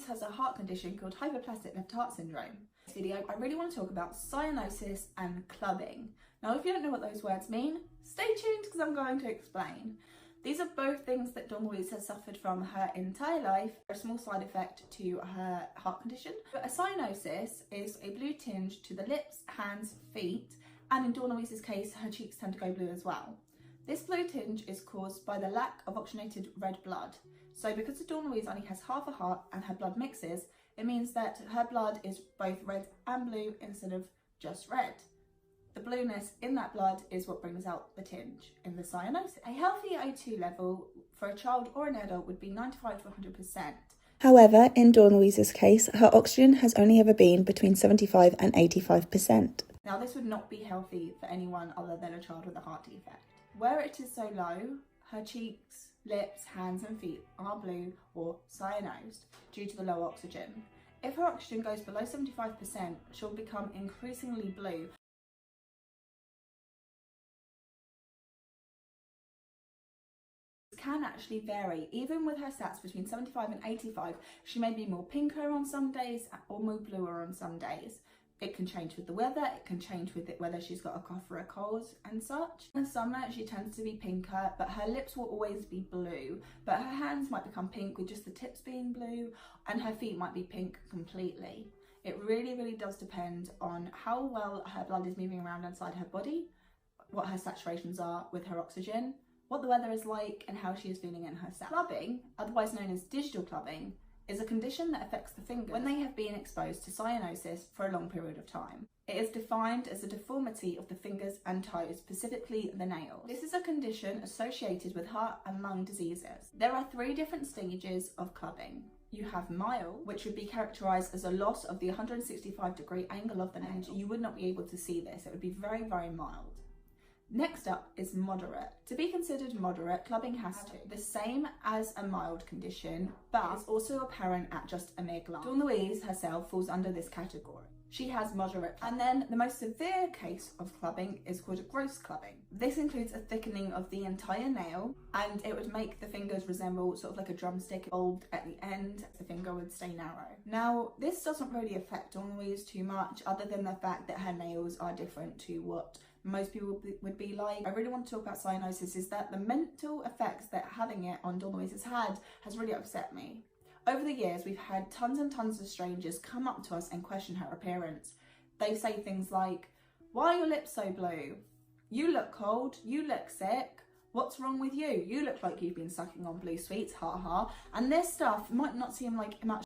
Louise has a heart condition called hypoplastic left heart syndrome. In this video, I really want to talk about cyanosis and clubbing. Now, if you don't know what those words mean, stay tuned because I'm going to explain. These are both things that Dawn Louise has suffered from her entire life, a small side effect to her heart condition. But a cyanosis is a blue tinge to the lips, hands, feet, and in Dawn Louise's case, her cheeks tend to go blue as well. This blue tinge is caused by the lack of oxygenated red blood. So because Dawn Louise only has half a heart and her blood mixes, it means that her blood is both red and blue instead of just red. The blueness in that blood is what brings out the tinge in the cyanosis. A healthy O2 level for a child or an adult would be 95 to 100%. However, in Dawn Louise's case, her oxygen has only ever been between 75 and 85%. Now, this would not be healthy for anyone other than a child with a heart defect. Where it is so low, her cheeks, lips, hands and feet are blue or cyanosed due to the low oxygen. If her oxygen goes below 75%, she'll become increasingly blue. Can actually vary. Even with her stats between 75 and 85, she may be more pinker on some days or more bluer on some days. It can change with the weather, it can change with it whether she's got a cough or a cold and such. In the summer she tends to be pinker, but her lips will always be blue, but her hands might become pink with just the tips being blue, and her feet might be pink completely. It really does depend on how well her blood is moving around inside her body, what her saturations are with her oxygen, what the weather is like, and how she is feeling in herself. Clubbing, otherwise known as digital clubbing, is a condition that affects the fingers when they have been exposed to cyanosis for a long period of time. It is defined as a deformity of the fingers and toes, specifically the nails. This is a condition associated with heart and lung diseases. There are 3 different stages of clubbing. You have mild, which would be characterised as a loss of the 165-degree angle of the nail. You would not be able to see this. It would be very mild. Next up is moderate. To be considered moderate, clubbing has to be the same as a mild condition, but it's also apparent at just a mere glance. Dawn Louise herself falls under this category. She has moderate. And then the most severe case of clubbing is called gross clubbing. This includes a thickening of the entire nail, and it would make the fingers resemble sort of like a drumstick bulbed at the end. The finger would stay narrow. Now, this doesn't really affect Dawn Louise too much, other than the fact that her nails are different to what most people would be like. I really want to talk about cyanosis is that the mental effects that having it on Dawn Louise has had has really upset me. Over the years, we've had tons and tons of strangers come up to us and question her appearance. They say things like, "Why are your lips so blue? You look cold, you look sick. What's wrong with you? You look like you've been sucking on blue sweets, ha ha." And this stuff might not seem like much